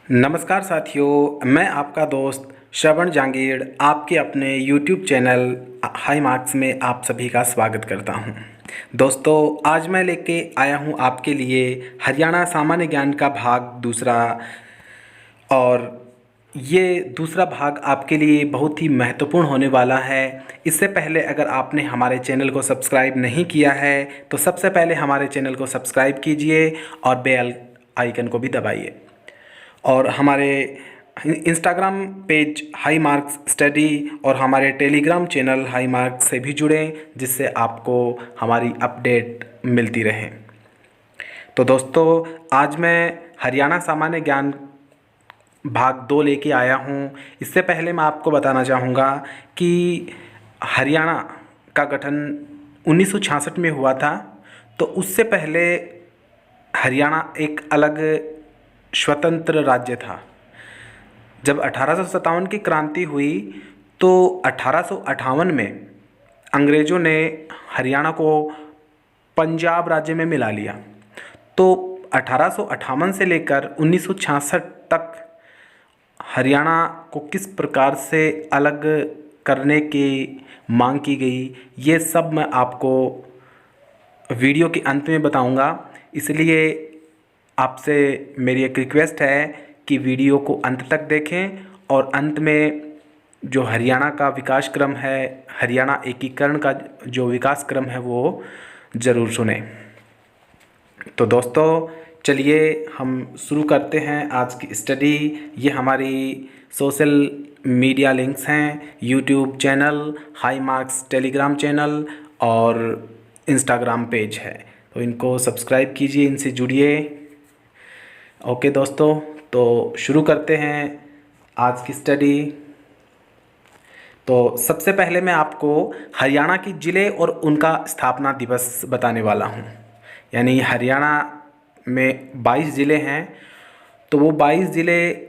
नमस्कार साथियों, मैं आपका दोस्त श्रवण जांगीड़ आपके अपने YouTube चैनल हाई मार्क्स में आप सभी का स्वागत करता हूं। दोस्तों, आज मैं लेके आया हूं आपके लिए हरियाणा सामान्य ज्ञान का भाग दूसरा। और ये दूसरा भाग आपके लिए बहुत ही महत्वपूर्ण होने वाला है। इससे पहले अगर आपने हमारे चैनल को सब्सक्राइब नहीं किया है तो सबसे पहले हमारे चैनल को सब्सक्राइब कीजिए और बेल आइकन को भी दबाइए। और हमारे Instagram page high marks study और हमारे टेलीग्राम चैनल हाई मार्क्स से भी जुड़ें, जिससे आपको हमारी अपडेट मिलती रहे। तो दोस्तों, आज मैं हरियाणा सामान्य ज्ञान भाग 2 लेके आया हूँ। इससे पहले मैं आपको बताना चाहूँगा कि हरियाणा का गठन 1966 में हुआ था। तो उससे पहले हरियाणा एक अलग स्वतंत्र राज्य था। जब 1857 की क्रांति हुई तो 1858 में अंग्रेज़ों ने हरियाणा को पंजाब राज्य में मिला लिया। तो 1858 से लेकर 1966 तक हरियाणा को किस प्रकार से अलग करने की मांग की गई, ये सब मैं आपको वीडियो के अंत में बताऊंगा। इसलिए आपसे मेरी एक रिक्वेस्ट है कि वीडियो को अंत तक देखें और अंत में जो हरियाणा का विकास क्रम है, हरियाणा एकीकरण का जो विकास क्रम है, वो ज़रूर सुनें। तो दोस्तों, चलिए हम शुरू करते हैं आज की स्टडी। ये हमारी सोशल मीडिया लिंक्स हैं, YouTube channel, high marks Telegram channel और इंस्टाग्राम पेज है। तो इनको सब्सक्राइब कीजिए, इनसे जुड़िए। ओके दोस्तों, तो शुरू करते हैं आज की स्टडी। तो सबसे पहले मैं आपको हरियाणा की ज़िले और उनका स्थापना दिवस बताने वाला हूँ। यानी हरियाणा में 22 ज़िले हैं, तो वो 22 ज़िले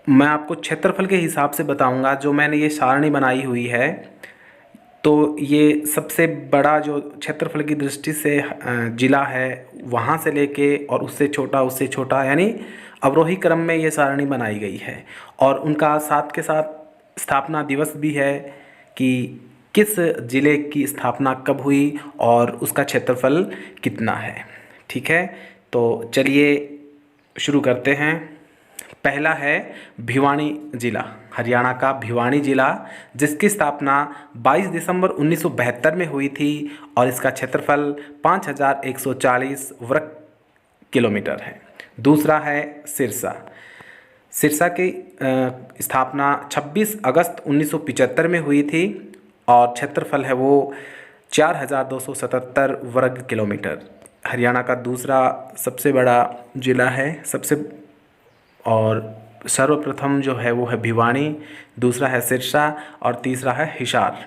मैं आपको क्षेत्रफल के हिसाब से बताऊंगा। जो मैंने ये सारणी बनाई हुई है, तो ये सबसे बड़ा जो क्षेत्रफल की दृष्टि से ज़िला है, वहाँ से लेके और उससे छोटा यानी अवरोही क्रम में ये सारणी बनाई गई है। और उनका साथ के साथ स्थापना दिवस भी है कि किस ज़िले की स्थापना कब हुई और उसका क्षेत्रफल कितना है। ठीक है, तो चलिए शुरू करते हैं। पहला है भिवानी ज़िला, हरियाणा का भिवानी ज़िला, जिसकी स्थापना 22 दिसंबर 1972 में हुई थी और इसका क्षेत्रफल 5140 वर्ग किलोमीटर है। दूसरा है सिरसा। सिरसा की स्थापना 26 अगस्त 1975 में हुई थी और क्षेत्रफल है वो 4277 वर्ग किलोमीटर। हरियाणा का दूसरा सबसे बड़ा ज़िला है। और सर्वप्रथम जो है वो है भिवानी, दूसरा है सिरसा और तीसरा है हिसार।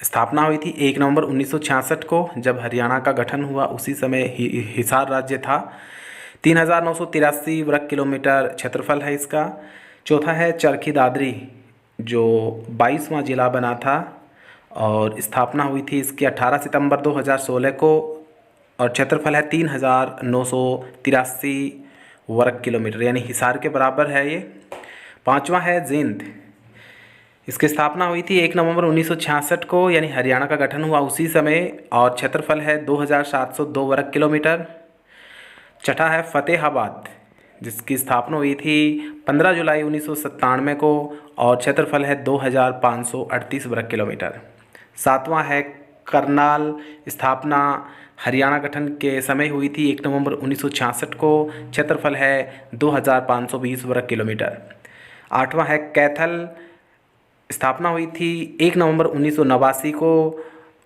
स्थापना हुई थी 1 नवंबर 1966 को, जब हरियाणा का गठन हुआ। उसी समय हिसार राज्य था। 3983 वर्ग किलोमीटर क्षेत्रफल है इसका। चौथा है चरखी दादरी, जो 22वां ज़िला बना था और स्थापना हुई थी इसकी 18 सितंबर 2016 को और क्षेत्रफल है 3983 वर्ग किलोमीटर, यानी हिसार के बराबर है ये। पांचवा है जींद। इसकी स्थापना हुई थी 1 नवंबर 1966 को, यानी हरियाणा का गठन हुआ उसी समय और क्षेत्रफल है 2702 वर्ग किलोमीटर। छठा है फतेहाबाद, जिसकी स्थापना हुई थी 15 जुलाई 1997 को और क्षेत्रफल है 2538 वर्ग किलोमीटर। सातवां है करनाल। स्थापना हरियाणा गठन के समय हुई थी 1 नवंबर 1966 को। क्षेत्रफल है 2520 वर्ग किलोमीटर। आठवां है कैथल। स्थापना हुई थी 1 नवंबर 1989 को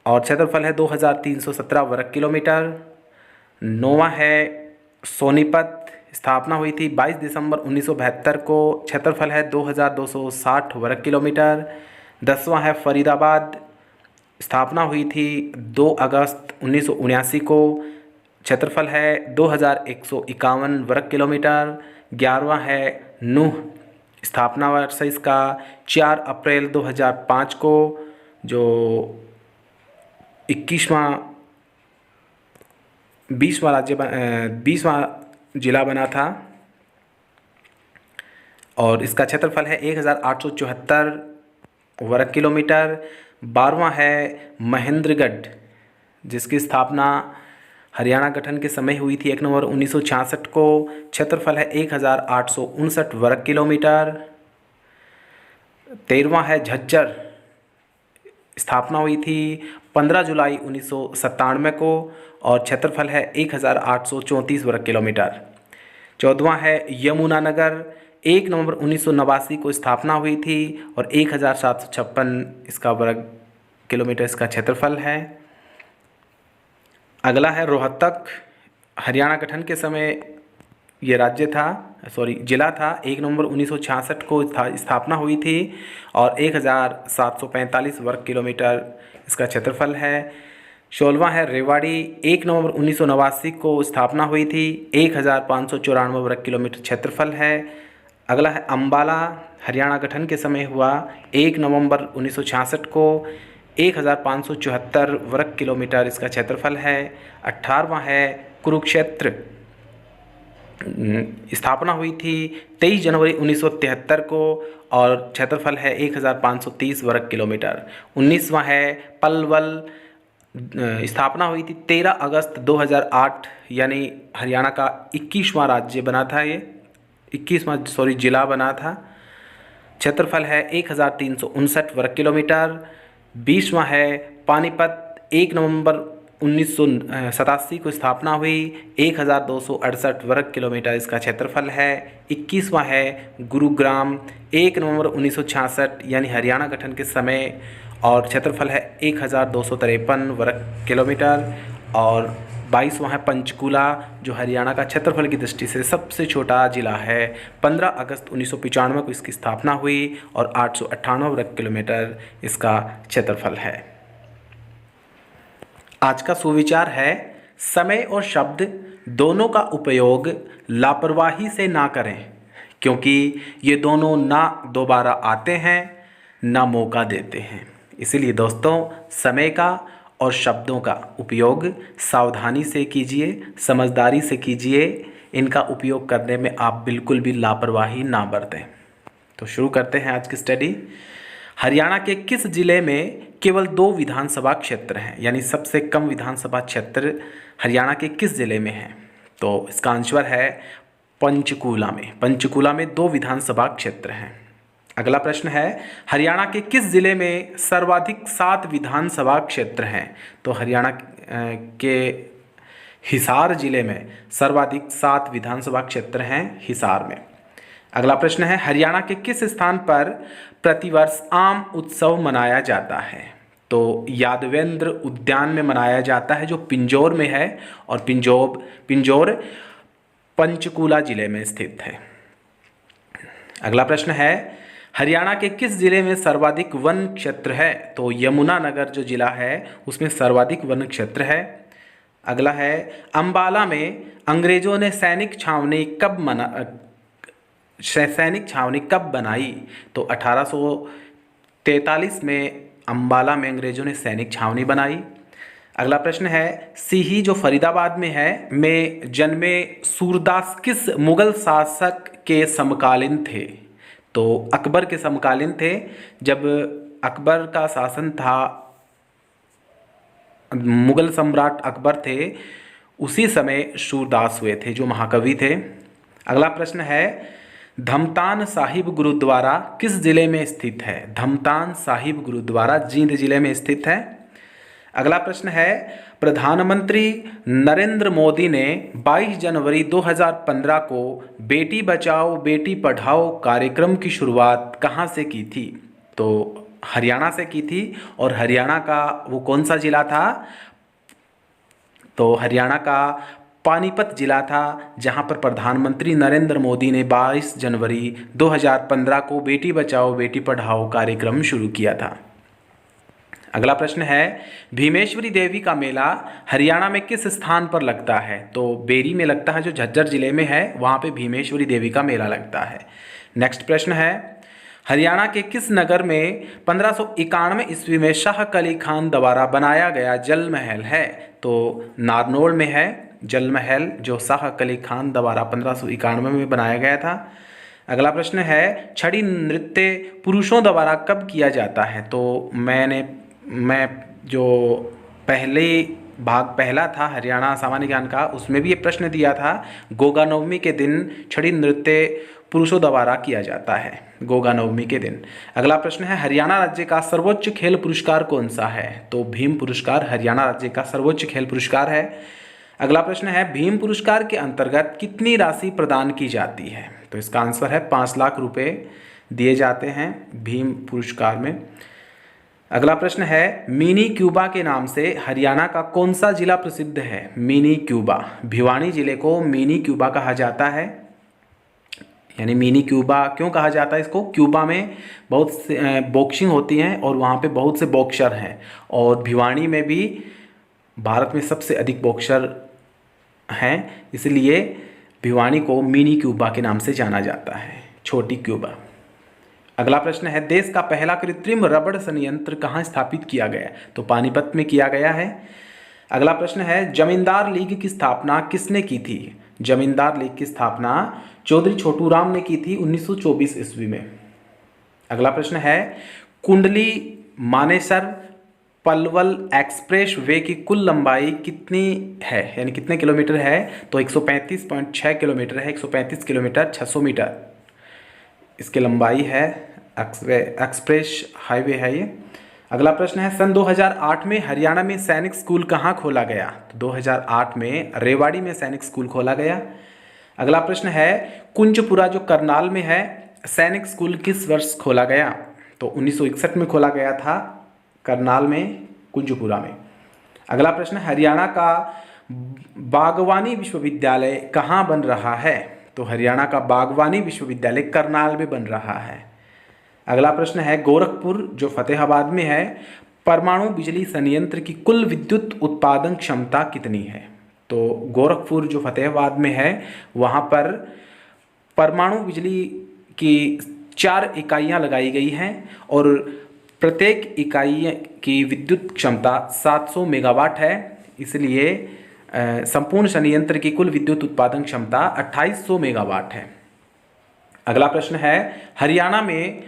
और क्षेत्रफल है 2317 वर्ग किलोमीटर। नौवां है सोनीपत। स्थापना हुई थी 22 दिसंबर 1972 को। क्षेत्रफल है 2260 वर्ग किलोमीटर। 10वां है फरीदाबाद। स्थापना हुई थी 2 अगस्त 1979 को। क्षेत्रफल है 2151 वर्ग किलोमीटर। 11वां है नूह। स्थापना वर्ष इसका 4 अप्रैल 2005 को, जो 20वां राज्य 20वां जिला बना था और इसका क्षेत्रफल है 1874 वर्ग किलोमीटर। 12वां है महेंद्रगढ़, जिसकी स्थापना हरियाणा गठन के समय हुई थी 1 नवंबर 1966 को। क्षेत्रफल है 1859 वर्ग किलोमीटर। 13वां है झज्जर, स्थापना हुई थी 15 जुलाई 1997 को और क्षेत्रफल है 1834 वर्ग किलोमीटर। 14वां है यमुनानगर, 1 नवंबर 1989 को स्थापना हुई थी और 1756 इसका वर्ग किलोमीटर इसका क्षेत्रफल है। अगला है रोहतक, हरियाणा गठन के समय ये जिला था। 1 नवंबर 1966 को स्थापना हुई थी और 1745 वर्ग किलोमीटर इसका क्षेत्रफल है। 16वां है रेवाड़ी, 1 नवंबर 1989 को स्थापना हुई थी, 1594 वर्ग किलोमीटर क्षेत्रफल है। अगला है अम्बाला, हरियाणा गठन के समय हुआ 1 नवंबर 1966 को, 1574 वर्ग किलोमीटर इसका क्षेत्रफल है। 18वां है कुरुक्षेत्र, स्थापना हुई थी 23 जनवरी 1973 को और क्षेत्रफल है 1530 वर्ग किलोमीटर। 19वां है पलवल, स्थापना हुई थी 13 अगस्त 2008, यानी हरियाणा का 21वां राज्य बना था ये, 21वां जिला बना था। क्षेत्रफल है 1359 वर्ग किलोमीटर। 20वां है पानीपत, 1 नवंबर 1987 को स्थापना हुई, 1268 वर्ग किलोमीटर इसका क्षेत्रफल है। 21वां है गुरुग्राम, 1 नवंबर 1966 यानी हरियाणा गठन के समय और क्षेत्रफल है 1253 वर्ग किलोमीटर। और 22वां है पंचकूला, जो हरियाणा का क्षेत्रफल की दृष्टि से सबसे छोटा जिला है। 15 अगस्त 1995 को इसकी स्थापना हुई और 898 वर्ग किलोमीटर इसका क्षेत्रफल है। आज का सुविचार है, समय और शब्द दोनों का उपयोग लापरवाही से ना करें, क्योंकि ये दोनों ना दोबारा आते हैं ना मौका देते हैं। इसीलिए दोस्तों, समय का और शब्दों का उपयोग सावधानी से कीजिए, समझदारी से कीजिए। इनका उपयोग करने में आप बिल्कुल भी लापरवाही ना बरतें। तो शुरू करते हैं आज की स्टडी। हरियाणा के किस जिले में केवल 2 विधानसभा क्षेत्र हैं, यानी सबसे कम विधानसभा क्षेत्र हरियाणा के किस जिले में है? तो इसका आंसर है पंचकूला में। पंचकूला में 2 विधानसभा क्षेत्र हैं। अगला प्रश्न है, हरियाणा के किस जिले में सर्वाधिक 7 विधानसभा क्षेत्र हैं? तो हरियाणा के हिसार जिले में सर्वाधिक 7 विधानसभा क्षेत्र हैं, हिसार में। अगला प्रश्न है, हरियाणा के किस स्थान पर प्रतिवर्ष आम उत्सव मनाया जाता है? तो यादवेंद्र उद्यान में मनाया जाता है, जो पिंजौर में है और पिंजौर पंचकूला जिले में स्थित है। अगला प्रश्न है, हरियाणा के किस जिले में सर्वाधिक वन क्षेत्र है? तो यमुनानगर जो जिला है उसमें सर्वाधिक वन क्षेत्र है। अगला है, अंबाला में अंग्रेजों ने सैनिक छावनी कब बनाई? तो 1843 में अंबाला में अंग्रेजों ने सैनिक छावनी बनाई। अगला प्रश्न है, सिही जो फरीदाबाद में है में जन्मे सूरदास किस मुगल शासक के समकालीन थे? तो अकबर के समकालीन थे। जब अकबर का शासन था, मुगल सम्राट अकबर थे, उसी समय सूरदास हुए थे, जो महाकवि थे। अगला प्रश्न है, धमतान साहिब गुरुद्वारा किस जिले में स्थित है? धमतान साहिब गुरुद्वारा जींद जिले में स्थित है। अगला प्रश्न है, प्रधानमंत्री नरेंद्र मोदी ने 22 जनवरी 2015 को बेटी बचाओ बेटी पढ़ाओ कार्यक्रम की शुरुआत कहाँ से की थी? तो हरियाणा से की थी। और हरियाणा का वो कौन सा जिला था? तो हरियाणा का पानीपत जिला था, जहां पर प्रधानमंत्री नरेंद्र मोदी ने 22 जनवरी 2015 को बेटी बचाओ बेटी पढ़ाओ कार्यक्रम शुरू किया था। अगला प्रश्न है, भीमेश्वरी देवी का मेला हरियाणा में किस स्थान पर लगता है? तो बेरी में लगता है, जो झज्जर जिले में है, वहाँ पे भीमेश्वरी देवी का मेला लगता है। नेक्स्ट प्रश्न है, हरियाणा के किस नगर में 1591 ईस्वी में शाह कली खान द्वारा बनाया गया जल महल है? तो नारनौल में है जल महल, जो शाह कली खान द्वारा 1591 में बनाया गया था। अगला प्रश्न है, छड़ी नृत्य पुरुषों द्वारा कब किया जाता है? तो मैं जो पहले भाग पहला था हरियाणा सामान्य ज्ञान का, उसमें भी ये प्रश्न दिया था। गोगा नवमी के दिन छड़ी नृत्य पुरुषों द्वारा किया जाता है, गोगा नवमी के दिन। अगला प्रश्न है, हरियाणा राज्य का सर्वोच्च खेल पुरस्कार कौन सा है? तो भीम पुरस्कार हरियाणा राज्य का सर्वोच्च खेल पुरस्कार है। अगला प्रश्न है, भीम पुरस्कार के अंतर्गत कितनी राशि प्रदान की जाती है? तो इसका आंसर है 5 लाख रुपए दिए जाते हैं भीम पुरस्कार में। अगला प्रश्न है, मिनी क्यूबा के नाम से हरियाणा का कौन सा जिला प्रसिद्ध है? मिनी क्यूबा, भिवानी जिले को मिनी क्यूबा कहा जाता है। यानी मिनी क्यूबा क्यों कहा जाता है इसको? क्यूबा में बहुत से बॉक्सिंग होती हैं और वहाँ पे बहुत से बॉक्सर हैं, और भिवानी में भी भारत में सबसे अधिक बॉक्सर हैं, इसलिए भिवानी को मिनी क्यूबा के नाम से जाना जाता है, छोटी क्यूबा। अगला प्रश्न है, देश का पहला कृत्रिम रबड़ संयंत्र कहाँ स्थापित किया गया? तो पानीपत में किया गया है। अगला प्रश्न है, जमींदार लीग की स्थापना किसने की थी? जमींदार लीग की स्थापना चौधरी छोटू राम ने की थी 1924 ईस्वी में। अगला प्रश्न है, कुंडली मानेसर पलवल एक्सप्रेस वे की कुल लंबाई कितनी है, यानी कितने किलोमीटर है? तो 135.6 किलोमीटर है, 135 किलोमीटर 600 मीटर इसकी लंबाई है। एक्सप्रेस हाईवे है ये। अगला प्रश्न है, सन 2008 में हरियाणा में सैनिक स्कूल कहाँ खोला गया? तो 2008 में रेवाड़ी में सैनिक स्कूल खोला गया। अगला प्रश्न है, कुंजपुरा जो करनाल में है, सैनिक स्कूल किस वर्ष खोला गया? तो 1961 में खोला गया था करनाल में, कुंजपुरा में। अगला प्रश्न, हरियाणा का बागवानी विश्वविद्यालय कहाँ बन रहा है? तो हरियाणा का बागवानी विश्वविद्यालय करनाल में बन रहा है। अगला प्रश्न है, गोरखपुर जो फतेहाबाद में है, परमाणु बिजली संयंत्र की कुल विद्युत उत्पादन क्षमता कितनी है? तो गोरखपुर जो फतेहाबाद में है, वहाँ पर परमाणु बिजली की 4 इकाइयाँ लगाई गई हैं और प्रत्येक इकाई की विद्युत क्षमता 700 मेगावाट है, इसलिए संपूर्ण संयंत्र की कुल विद्युत उत्पादन क्षमता 2800 मेगावाट है। अगला प्रश्न है, हरियाणा में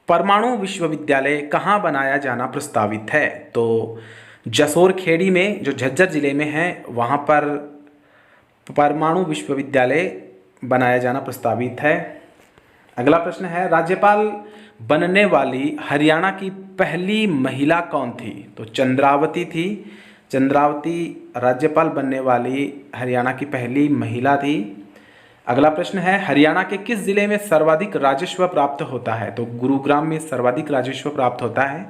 परमाणु विश्वविद्यालय कहाँ बनाया जाना प्रस्तावित है? तो जसोर खेड़ी में जो झज्जर जिले में है, वहाँ पर परमाणु विश्वविद्यालय बनाया जाना प्रस्तावित है। अगला प्रश्न है, राज्यपाल बनने वाली हरियाणा की पहली महिला कौन थी? तो चंद्रावती थी। चंद्रावती राज्यपाल बनने वाली हरियाणा की पहली महिला थी। अगला प्रश्न है, हरियाणा के किस जिले में सर्वाधिक राजस्व प्राप्त होता है? तो गुरुग्राम में सर्वाधिक राजस्व प्राप्त होता है।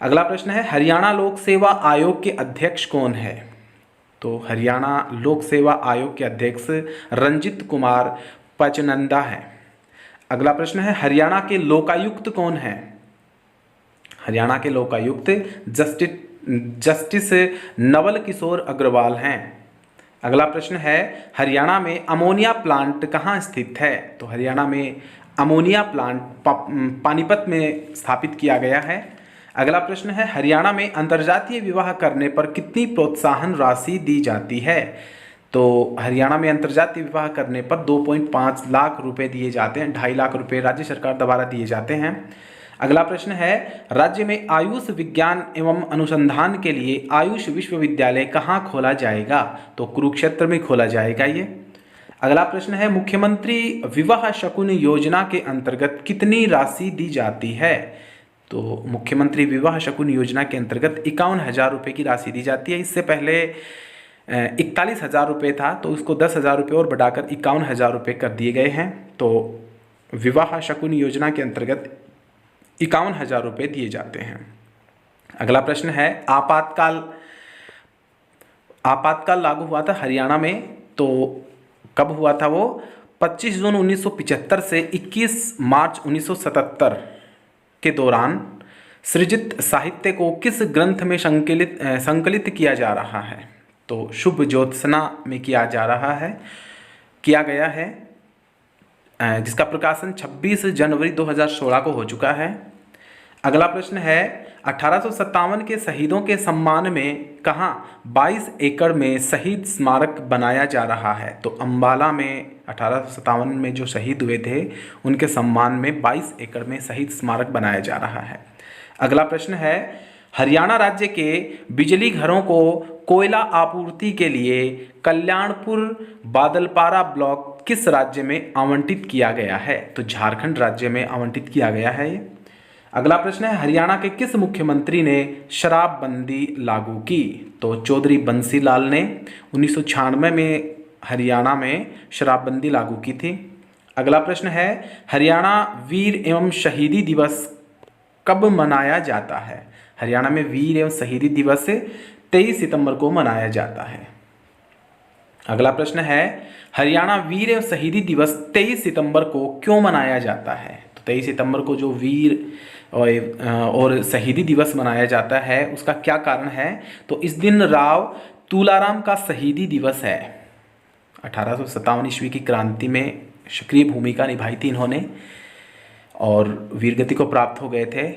अगला प्रश्न है, हरियाणा लोक सेवा आयोग के अध्यक्ष कौन है? तो हरियाणा लोक सेवा आयोग के अध्यक्ष रंजित कुमार पचनंदा हैं। अगला प्रश्न है, हरियाणा के लोकायुक्त कौन है? हरियाणा के लोकायुक्त जस्टिस नवल किशोर अग्रवाल हैं। अगला प्रश्न है, हरियाणा में अमोनिया प्लांट कहाँ स्थित है? तो हरियाणा में अमोनिया प्लांट पानीपत में स्थापित किया गया है। अगला प्रश्न है, हरियाणा में अंतर्जातीय विवाह करने पर कितनी प्रोत्साहन राशि दी जाती है? तो हरियाणा में अंतर्जातीय विवाह करने पर 2.5 लाख रुपए दिए जाते हैं, 2.5 लाख रुपए राज्य सरकार द्वारा दिए जाते हैं। अगला प्रश्न है, राज्य में आयुष विज्ञान एवं अनुसंधान के लिए आयुष विश्वविद्यालय कहाँ खोला जाएगा? तो कुरुक्षेत्र में खोला जाएगा ये। अगला प्रश्न है, मुख्यमंत्री विवाह शकुन योजना के अंतर्गत कितनी राशि दी जाती है? तो मुख्यमंत्री विवाह शकुन योजना के अंतर्गत 51,000 रुपये की राशि दी जाती है। इससे पहले 41,000 रुपये था, तो उसको 10,000 रुपये और बढ़ाकर 51,000 रुपये कर दिए गए हैं। तो विवाह शकुन योजना के अंतर्गत 51,000 रुपये दिए जाते हैं। अगला प्रश्न है, आपातकाल लागू हुआ था हरियाणा में, तो कब हुआ था वो? 25 जून 1975 से 21 मार्च 1977 के दौरान सृजित साहित्य को किस ग्रंथ में संकलित किया जा रहा है? तो शुभ ज्योत्सना में किया गया है। जिसका प्रकाशन 26 जनवरी 2016 को हो चुका है। अगला प्रश्न है 1857 के शहीदों के सम्मान में कहाँ 22 एकड़ में शहीद स्मारक बनाया जा रहा है? तो अम्बाला में 1857 में जो शहीद हुए थे उनके सम्मान में 22 एकड़ में शहीद स्मारक बनाया जा रहा है। अगला प्रश्न है हरियाणा राज्य के बिजली घरों को कोयला आपूर्ति के लिए कल्याणपुर बादलपारा ब्लॉक किस राज्य में आवंटित किया गया है? तो झारखंड राज्य में आवंटित किया गया है ये। अगला प्रश्न है हरियाणा के किस मुख्यमंत्री ने शराबबंदी लागू की? तो चौधरी बंसी लाल ने 1996 में हरियाणा में शराबबंदी लागू की थी। अगला प्रश्न है हरियाणा वीर एवं शहीदी दिवस कब मनाया जाता है? हरियाणा में वीर एवं शहीदी दिवस 23 सितंबर को मनाया जाता है। अगला प्रश्न है हरियाणा वीर एवं शहीदी दिवस 23 सितंबर को क्यों मनाया जाता है? तो 23 सितंबर को जो वीर और शहीदी दिवस मनाया जाता है उसका क्या कारण है? तो इस दिन राव तुलाराम का शहीदी दिवस है। 1857 ईस्वी की क्रांति में सक्रिय भूमिका निभाई थी इन्होंने और वीरगति को प्राप्त हो गए थे।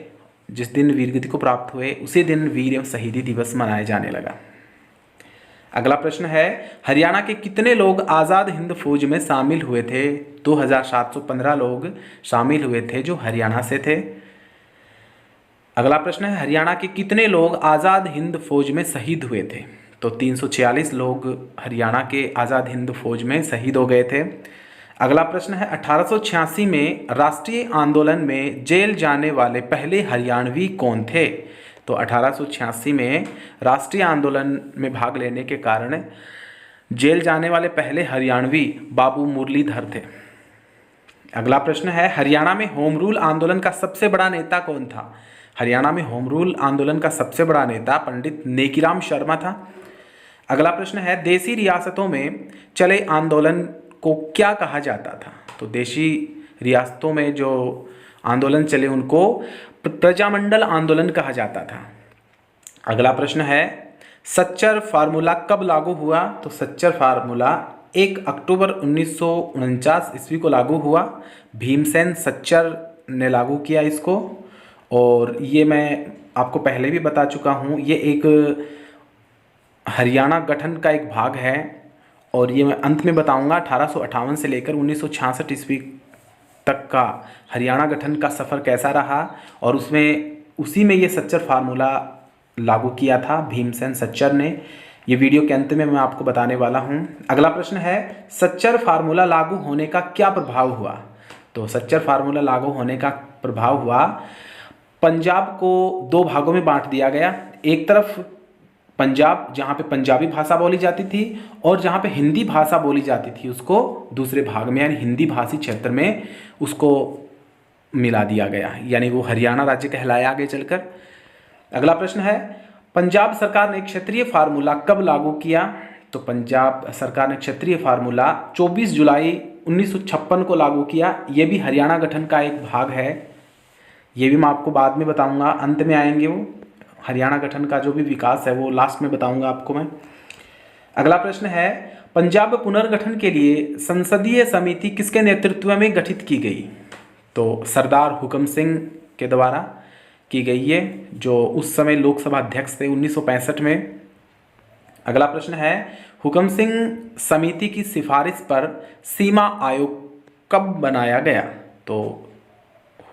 जिस दिन वीरगति को प्राप्त हुए उसी दिन वीर एवं शहीदी दिवस मनाया जाने लगा। अगला प्रश्न है हरियाणा के कितने लोग आज़ाद हिंद फौज में शामिल हुए थे? 2715 लोग शामिल हुए थे जो हरियाणा से थे। अगला प्रश्न है हरियाणा के कितने लोग आज़ाद हिंद फौज में शहीद हुए थे? तो 346 लोग हरियाणा के आज़ाद हिंद फौज में शहीद हो गए थे। अगला प्रश्न है 1886 में राष्ट्रीय आंदोलन में जेल जाने वाले पहले हरियाणवी कौन थे? तो 1886 में राष्ट्रीय आंदोलन में भाग लेने के कारण जेल जाने वाले पहले हरियाणवी बाबू मुरलीधर थे। अगला प्रश्न है हरियाणा में होम रूल आंदोलन का सबसे बड़ा नेता कौन था? हरियाणा में होम रूल आंदोलन का सबसे बड़ा नेता पंडित नेकीराम शर्मा था। अगला प्रश्न है देशी रियासतों में चले आंदोलन को क्या कहा जाता था? तो देशी रियासतों में जो आंदोलन चले उनको प्रजामंडल आंदोलन कहा जाता था। अगला प्रश्न है सच्चर फार्मूला कब लागू हुआ? तो सच्चर फार्मूला 1 अक्टूबर 1949 ईस्वी को लागू हुआ। भीमसेन सच्चर ने लागू किया इसको और ये मैं आपको पहले भी बता चुका हूँ। ये एक हरियाणा गठन का एक भाग है और ये मैं अंत में बताऊंगा 1858 से लेकर 1966 ईस्वी तक का हरियाणा गठन का सफ़र कैसा रहा और उसी में ये सच्चर फार्मूला लागू किया था भीमसेन सच्चर ने। ये वीडियो के अंत में मैं आपको बताने वाला हूँ। अगला प्रश्न है सच्चर फार्मूला लागू होने का क्या प्रभाव हुआ? तो सच्चर फार्मूला लागू होने का प्रभाव हुआ पंजाब को 2 भागों में बांट दिया गया। एक तरफ पंजाब जहाँ पे पंजाबी भाषा बोली जाती थी और जहाँ पे हिंदी भाषा बोली जाती थी उसको दूसरे भाग में यानी हिंदी भाषी क्षेत्र में उसको मिला दिया गया, यानी वो हरियाणा राज्य कहलाया आगे चलकर। अगला प्रश्न है पंजाब सरकार ने क्षेत्रीय फार्मूला कब लागू किया? तो पंजाब सरकार ने क्षेत्रीय फार्मूला 24 जुलाई 1956 को लागू किया। ये भी हरियाणा गठन का एक भाग है। ये भी मैं आपको बाद में बताऊंगा, अंत में आएंगे वो हरियाणा गठन का जो भी विकास है वो लास्ट में बताऊंगा आपको मैं। अगला प्रश्न है पंजाब पुनर्गठन के लिए संसदीय समिति किसके नेतृत्व में गठित की गई? तो सरदार हुकम सिंह के द्वारा की गई है जो उस समय लोकसभा अध्यक्ष थे 1965 में। अगला प्रश्न है हुकम सिंह समिति की सिफारिश पर सीमा आयोग कब बनाया गया? तो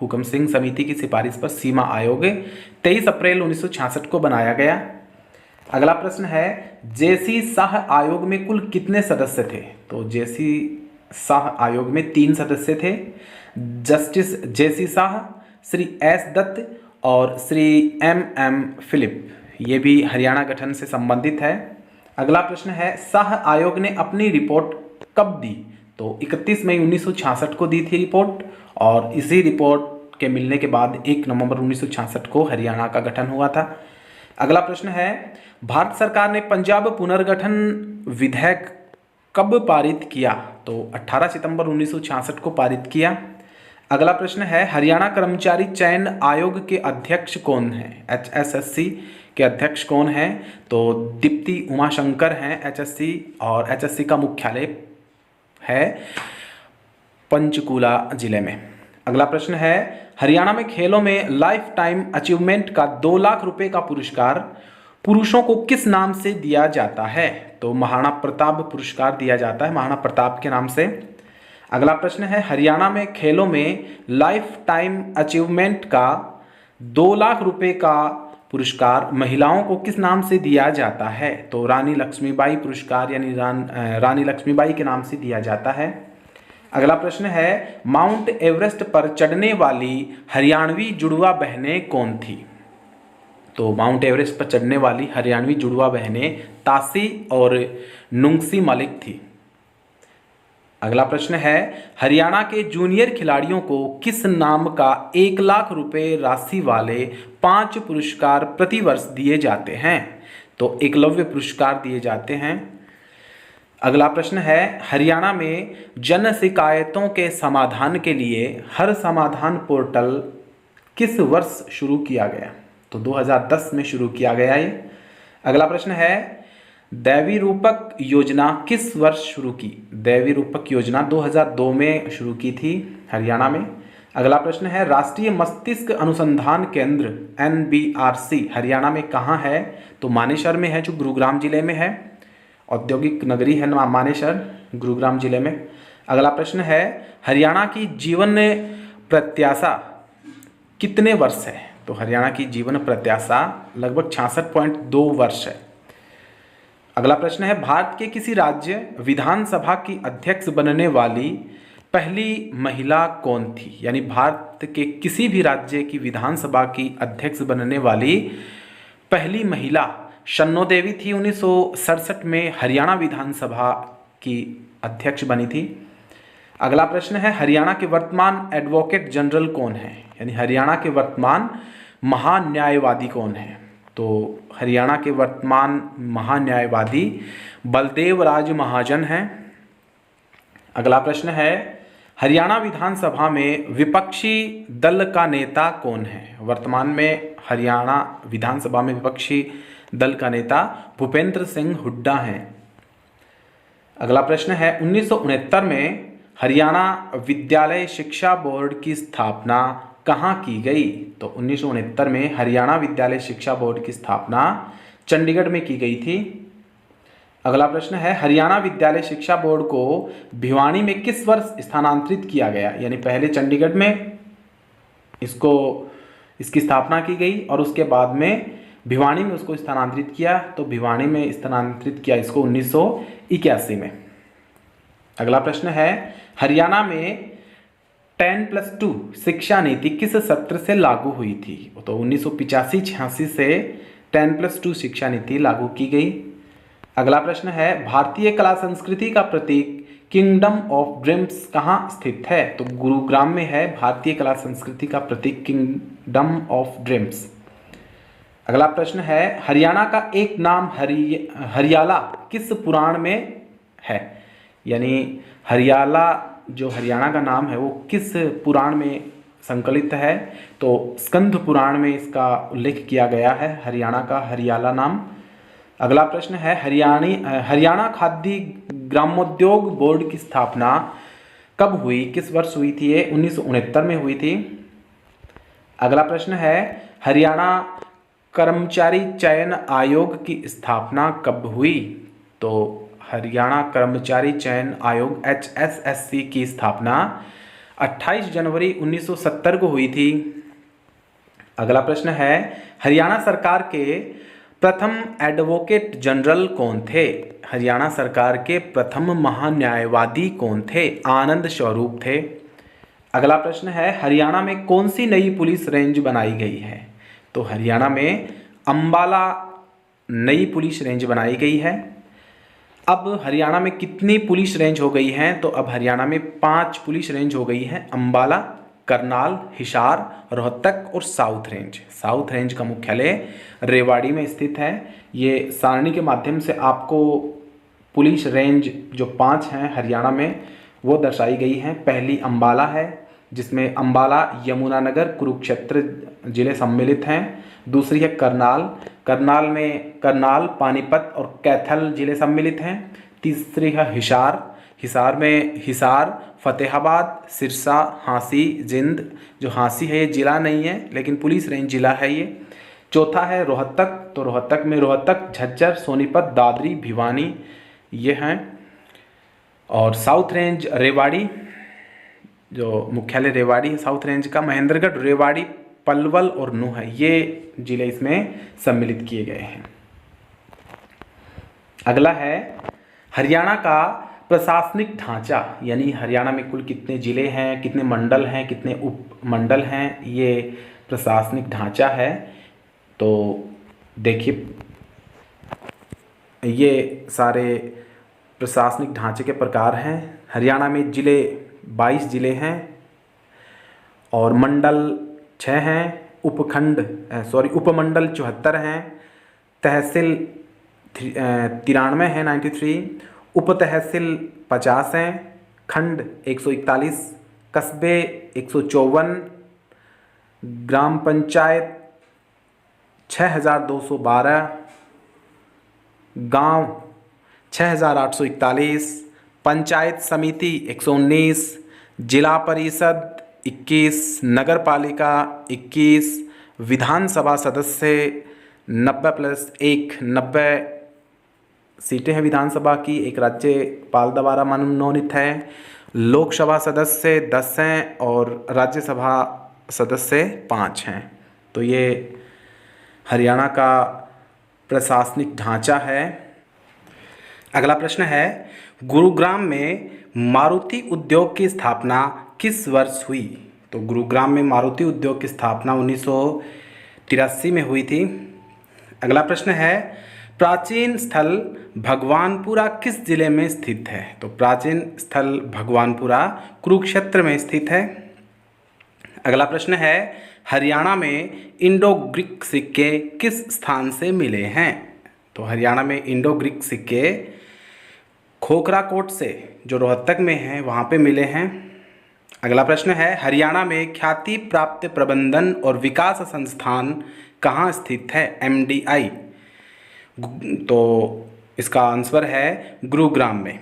हुकम सिंह समिति की सिफारिश पर सीमा आयोग 23 अप्रैल 1966 को बनाया गया। अगला प्रश्न है जेसी शाह आयोग में कुल कितने सदस्य थे? तो जेसी शाह आयोग में 3 सदस्य थे, जस्टिस जेसी शाह, श्री एस दत्त और श्री एम फिलिप। ये भी हरियाणा गठन से संबंधित है। अगला प्रश्न है शाह आयोग ने अपनी रिपोर्ट कब दी? तो 31 मई 1966 को दी थी रिपोर्ट और इसी रिपोर्ट के मिलने के बाद 1 नवंबर 1966 को हरियाणा का गठन हुआ था। अगला प्रश्न है भारत सरकार ने पंजाब पुनर्गठन विधेयक कब पारित किया? तो 18 सितंबर 1966 को पारित किया। अगला प्रश्न है हरियाणा कर्मचारी चयन आयोग के अध्यक्ष कौन हैं? HSSC के अध्यक्ष कौन हैं? तो दीप्ति उमाशंकर हैं HSC और HSC का मुख्यालय है पंचकूला जिले में। अगला प्रश्न है, हरियाणा में खेलों में लाइफ टाइम अचीवमेंट का 2 लाख रुपए का पुरस्कार पुरुषों को किस नाम से दिया जाता है? तो महाराणा प्रताप पुरस्कार दिया जाता है, महाराणा प्रताप के नाम से। अगला प्रश्न है, हरियाणा में खेलों में लाइफ टाइम अचीवमेंट का 2 लाख रुपए का पुरस्कार महिलाओं को किस नाम से दिया जाता है? तो रानी लक्ष्मीबाई पुरस्कार यानी रानी लक्ष्मीबाई के नाम से दिया जाता है। अगला प्रश्न है, माउंट एवरेस्ट पर चढ़ने वाली हरियाणवी जुड़वा बहनें कौन थी? तो माउंट एवरेस्ट पर चढ़ने वाली हरियाणवी जुड़वा बहनें तासी और नुंगसी मलिक थी। अगला प्रश्न है, हरियाणा के जूनियर खिलाड़ियों को किस नाम का 1 लाख रुपए राशि वाले 5 पुरस्कार प्रतिवर्ष दिए जाते हैं? तो एकलव्य पुरस्कार दिए जाते हैं। अगला प्रश्न है, हरियाणा में जन शिकायतों के समाधान के लिए हर समाधान पोर्टल किस वर्ष शुरू किया गया? तो 2010 में शुरू किया गया ये। अगला प्रश्न है, दैवी रूपक योजना किस वर्ष शुरू की? दैवी रूपक योजना 2002 में शुरू की थी हरियाणा में। अगला प्रश्न है, राष्ट्रीय मस्तिष्क अनुसंधान केंद्र NBRC हरियाणा में कहाँ है? तो मानेसर में है, जो गुरुग्राम जिले में है। औद्योगिक नगरी है मानेसर, गुरुग्राम जिले में। अगला प्रश्न है, हरियाणा की जीवन प्रत्याशा कितने वर्ष है? तो हरियाणा की जीवन प्रत्याशा लगभग 66.2 वर्ष है। अगला प्रश्न है, भारत के किसी राज्य विधानसभा की अध्यक्ष बनने वाली पहली महिला कौन थी? यानी भारत के किसी भी राज्य की विधानसभा की अध्यक्ष बनने वाली पहली महिला शन्नो देवी थी। 1967 में हरियाणा विधानसभा की अध्यक्ष बनी थी। अगला प्रश्न है, हरियाणा के वर्तमान एडवोकेट जनरल कौन है? यानी हरियाणा के वर्तमान महान्यायवादी कौन है? तो हरियाणा के वर्तमान महान्यायवादी बलदेव राज महाजन हैं। अगला प्रश्न है, हरियाणा विधानसभा में विपक्षी दल का नेता कौन है? वर्तमान में हरियाणा विधानसभा में विपक्षी दल का नेता भूपेंद्र सिंह हुड्डा हैं। अगला प्रश्न है, 1969 में हरियाणा विद्यालय शिक्षा बोर्ड की स्थापना कहाँ की गई? तो 1969 में हरियाणा विद्यालय शिक्षा बोर्ड की स्थापना चंडीगढ़ में की गई थी। अगला प्रश्न है, हरियाणा विद्यालय शिक्षा बोर्ड को भिवानी में किस वर्ष स्थानांतरित किया गया? यानी पहले चंडीगढ़ में इसकी स्थापना की गई और उसके बाद में भिवानी में उसको स्थानांतरित किया। तो भिवानी में स्थानांतरित किया इसको 1981 में। अगला प्रश्न है, हरियाणा में 10+2 शिक्षा नीति किस सत्र से लागू हुई थी? तो 1985-86 से 10+2 शिक्षा नीति लागू की गई। अगला प्रश्न है, भारतीय कला संस्कृति का प्रतीक किंगडम ऑफ ड्रीम्स कहाँ स्थित है? तो गुरुग्राम में है भारतीय कला संस्कृति का प्रतीक किंगडम ऑफ ड्रीम्स। अगला प्रश्न है, हरियाणा का एक नाम हरियाला किस पुराण में है? यानी हरियाला जो हरियाणा का नाम है वो किस पुराण में संकलित है? तो स्कंद पुराण में इसका उल्लेख किया गया है, हरियाणा का हरियाला नाम। अगला प्रश्न है, हरियाणा खाद्य ग्रामोद्योग बोर्ड की स्थापना कब हुई, किस वर्ष हुई थी? ये 1969 में हुई थी। अगला प्रश्न है, हरियाणा कर्मचारी चयन आयोग की स्थापना कब हुई? तो हरियाणा कर्मचारी चयन आयोग HSSC की स्थापना 28 जनवरी 1970 को हुई थी। अगला प्रश्न है, हरियाणा सरकार के प्रथम एडवोकेट जनरल कौन थे? हरियाणा सरकार के प्रथम महान्यायवादी कौन थे? आनंद स्वरूप थे। अगला प्रश्न है, हरियाणा में कौन सी नई पुलिस रेंज बनाई गई है? तो हरियाणा में अंबाला नई पुलिस रेंज बनाई गई है। अब हरियाणा में कितनी पुलिस रेंज हो गई हैं? तो अब हरियाणा में 5 पुलिस रेंज हो गई हैं, अंबाला, करनाल, हिसार, रोहतक और साउथ रेंज। साउथ रेंज का मुख्यालय रेवाड़ी में स्थित है। ये सारणी के माध्यम से आपको पुलिस रेंज जो 5 हैं हरियाणा में वो दर्शाई गई हैं। पहली अंबाला है, जिसमें अंबाला, यमुनानगर, कुरुक्षेत्र जिले सम्मिलित हैं। दूसरी है करनाल, करनाल में करनाल, पानीपत और कैथल जिले सम्मिलित हैं। तीसरी है हिसार, हिसार में हिसार, फतेहाबाद, सिरसा, हांसी, जिंद। जो हांसी है ये ज़िला नहीं है लेकिन पुलिस रेंज ज़िला है ये। चौथा है रोहतक, तो रोहतक में रोहतक, झज्जर, सोनीपत, दादरी, भिवानी ये हैं। और साउथ रेंज रेवाड़ी, जो मुख्यालय रेवाड़ी है साउथ रेंज का, महेंद्रगढ़, रेवाड़ी, पलवल और नूंह है, ये जिले इसमें सम्मिलित किए गए हैं। अगला है हरियाणा का प्रशासनिक ढांचा, यानी हरियाणा में कुल कितने जिले हैं, कितने मंडल हैं, कितने उपमंडल हैं, ये प्रशासनिक ढांचा है। तो देखिए ये सारे प्रशासनिक ढांचे के प्रकार हैं। हरियाणा में जिले 22 जिले हैं और मंडल 6 हैं, उपमंडल 74 हैं, तहसील 93 है 93, उप तहसील 50 हैं, खंड 141, कस्बे 154, ग्राम पंचायत 6212, गांव 6841, पंचायत समिति 119, जिला परिषद 21, नगर पालिका 21, विधानसभा सदस्य 90+1 90 सीटें हैं विधानसभा की, एक राज्यपाल द्वारा मनोनीत है। लोकसभा सदस्य 10 हैं और राज्यसभा सदस्य 5 हैं। तो ये हरियाणा का प्रशासनिक ढांचा है। अगला प्रश्न है गुरुग्राम में मारुति उद्योग की स्थापना किस वर्ष हुई? तो गुरुग्राम में मारुति उद्योग की स्थापना 1983 में हुई थी। अगला प्रश्न है प्राचीन स्थल भगवानपुरा किस जिले में स्थित है? तो प्राचीन स्थल भगवानपुरा कुरुक्षेत्र में स्थित है। अगला प्रश्न है हरियाणा में इंडो ग्रीक सिक्के किस स्थान से मिले हैं? तो हरियाणा में इंडो ग्रीक सिक्के खोखराकोट से, जो रोहतक में है, वहाँ पे मिले हैं। अगला प्रश्न है हरियाणा में ख्याति प्राप्त प्रबंधन और विकास संस्थान कहाँ स्थित है? MDI। तो इसका आंसर है गुरुग्राम में।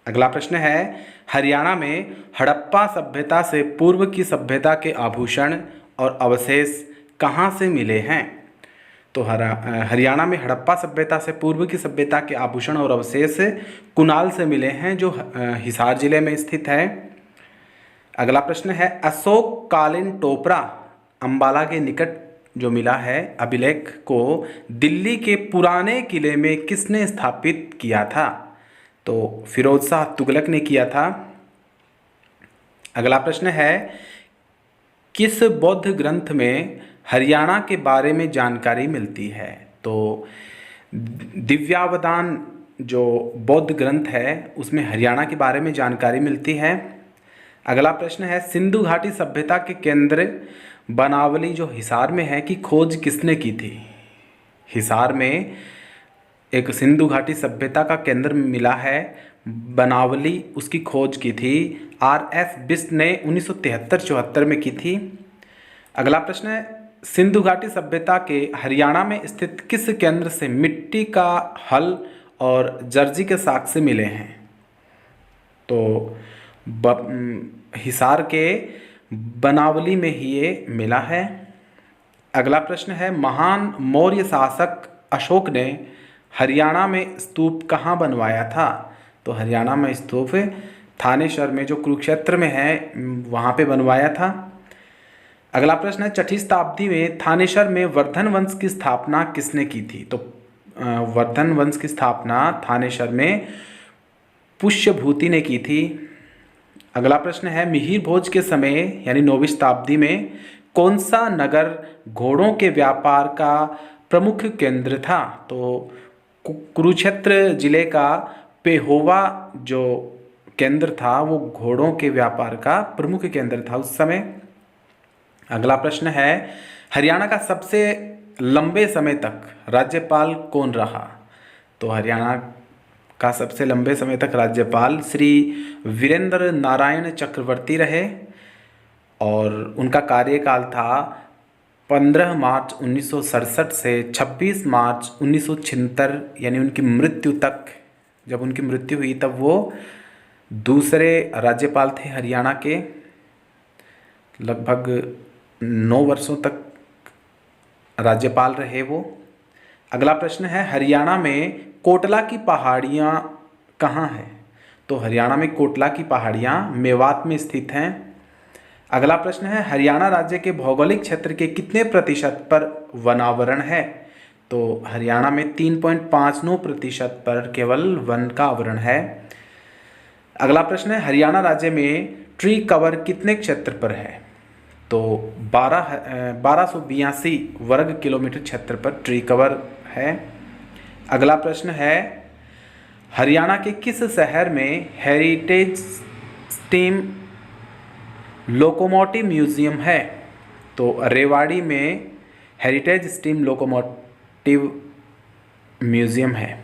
अगला प्रश्न है हरियाणा में हड़प्पा सभ्यता से पूर्व की सभ्यता के आभूषण और अवशेष कहाँ से मिले हैं? तो हरियाणा में हड़प्पा सभ्यता से पूर्व की सभ्यता के आभूषण और अवशेष कुनाल से मिले हैं, जो हिसार जिले में स्थित है। अगला प्रश्न है अशोक कालीन टोपरा अंबाला के निकट जो मिला है अभिलेख को दिल्ली के पुराने किले में किसने स्थापित किया था? तो फिरोज शाह तुगलक ने किया था। अगला प्रश्न है किस बौद्ध ग्रंथ में हरियाणा के बारे में जानकारी मिलती है? तो दिव्यावदान जो बौद्ध ग्रंथ है उसमें हरियाणा के बारे में जानकारी मिलती है। अगला प्रश्न है सिंधु घाटी सभ्यता के केंद्र बनावली जो हिसार में है की खोज किसने की थी? हिसार में एक सिंधु घाटी सभ्यता का केंद्र मिला है बनावली, उसकी खोज की थी RS बिष्ट ने 1973-74 में की थी। अगला प्रश्न है सिंधु घाटी सभ्यता के हरियाणा में स्थित किस केंद्र से मिट्टी का हल और जर्जी के साक्ष्य मिले हैं? तो हिसार के बनावली में ही ये मिला है। अगला प्रश्न है महान मौर्य शासक अशोक ने हरियाणा में स्तूप कहाँ बनवाया था? तो हरियाणा में स्तूप थानेसर में जो कुरुक्षेत्र में है वहाँ पे बनवाया था। अगला प्रश्न है 6ठी शताब्दी में थानेसर में वर्धन वंश की स्थापना किसने की थी? तो वर्धन वंश की स्थापना थानेसर में पुष्यभूति ने की थी। अगला प्रश्न है मिहिर भोज के समय यानी 9वीं शताब्दी में कौन सा नगर घोड़ों के व्यापार का प्रमुख केंद्र था? तो कुरुक्षेत्र जिले का पेहोवा जो केंद्र था वो घोड़ों के व्यापार का प्रमुख केंद्र था उस समय। अगला प्रश्न है हरियाणा का सबसे लंबे समय तक राज्यपाल कौन रहा? तो हरियाणा का सबसे लंबे समय तक राज्यपाल श्री वीरेंद्र नारायण चक्रवर्ती रहे और उनका कार्यकाल था 15 मार्च 1967 से 26 मार्च 1976 यानी उनकी मृत्यु तक जब उनकी मृत्यु हुई तब वो दूसरे राज्यपाल थे हरियाणा के। लगभग 9 वर्षों तक राज्यपाल रहे वो। अगला प्रश्न है, हरियाणा में कोटला की पहाड़ियाँ कहाँ हैं? तो हरियाणा में कोटला की पहाड़ियाँ मेवात में स्थित हैं। अगला प्रश्न है, हरियाणा राज्य के भौगोलिक क्षेत्र के कितने प्रतिशत पर वनावरण है? तो हरियाणा में 3.59% पर केवल वन का आवरण है। अगला प्रश्न है, हरियाणा राज्य में ट्री कवर कितने क्षेत्र पर है? तो 1282 वर्ग किलोमीटर क्षेत्र पर ट्री कवर है। अगला प्रश्न है, हरियाणा के किस शहर में हेरिटेज स्टीम लोकोमोटिव म्यूजियम है? तो रेवाड़ी में हेरिटेज स्टीम लोकोमोटिव म्यूजियम है।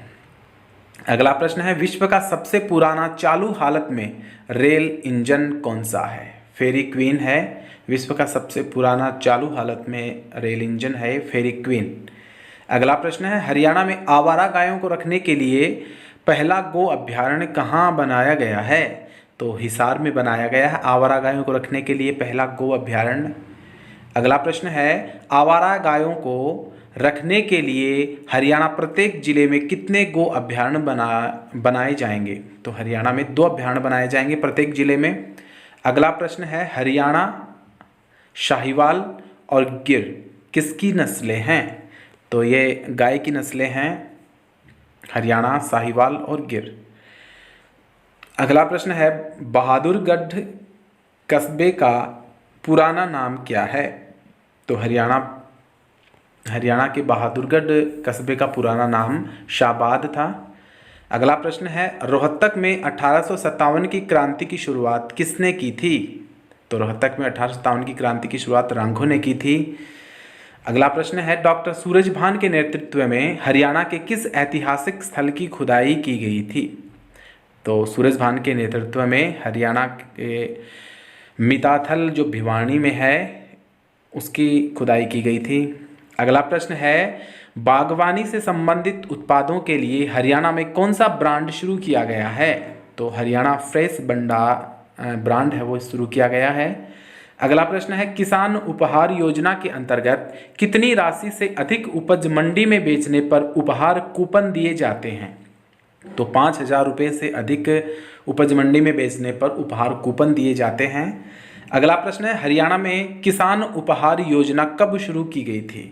अगला प्रश्न है, विश्व का सबसे पुराना चालू हालत में रेल इंजन कौन सा है? फेरी क्वीन है। विश्व का सबसे पुराना चालू हालत में रेल इंजन है फेरी क्वीन। अगला प्रश्न है, हरियाणा में आवारा गायों को रखने के लिए पहला गो अभ्यारण्य कहाँ बनाया गया है? तो हिसार में बनाया गया है आवारा गायों को रखने के लिए पहला गो अभ्यारण्य। अगला प्रश्न है, आवारा गायों को रखने के लिए हरियाणा प्रत्येक जिले में कितने गो अभ्यारण्य बनाए जाएंगे? तो हरियाणा में 2 अभ्यारण्य बनाए जाएंगे प्रत्येक जिले में। अगला प्रश्न है, हरियाणा शाहीवाल और गिर किसकी नस्लें हैं? तो ये गाय की नस्लें हैं, हरियाणा साहिवाल और गिर। अगला प्रश्न है, बहादुरगढ़ कस्बे का पुराना नाम क्या है? तो हरियाणा के बहादुरगढ़ कस्बे का पुराना नाम शाबाद था। अगला प्रश्न है, रोहतक में 1857 की क्रांति की शुरुआत किसने की थी? तो रोहतक में 1857 की क्रांति की शुरुआत रांघो ने की थी। अगला प्रश्न है, डॉक्टर सूरजभान के नेतृत्व में हरियाणा के किस ऐतिहासिक स्थल की खुदाई की गई थी? तो सूरजभान के नेतृत्व में हरियाणा के मिताथल जो भिवानी में है उसकी खुदाई की गई थी। अगला प्रश्न है, बागवानी से संबंधित उत्पादों के लिए हरियाणा में कौन सा ब्रांड शुरू किया गया है? तो हरियाणा फ्रेश ब्रांड है वो शुरू किया गया है। अगला प्रश्न है, किसान उपहार योजना के अंतर्गत कितनी राशि से अधिक उपज मंडी में बेचने पर उपहार कूपन दिए जाते हैं? तो 5,000 रुपये से अधिक उपज मंडी में बेचने पर उपहार कूपन दिए जाते हैं। अगला प्रश्न है, हरियाणा में किसान उपहार योजना कब शुरू की गई थी?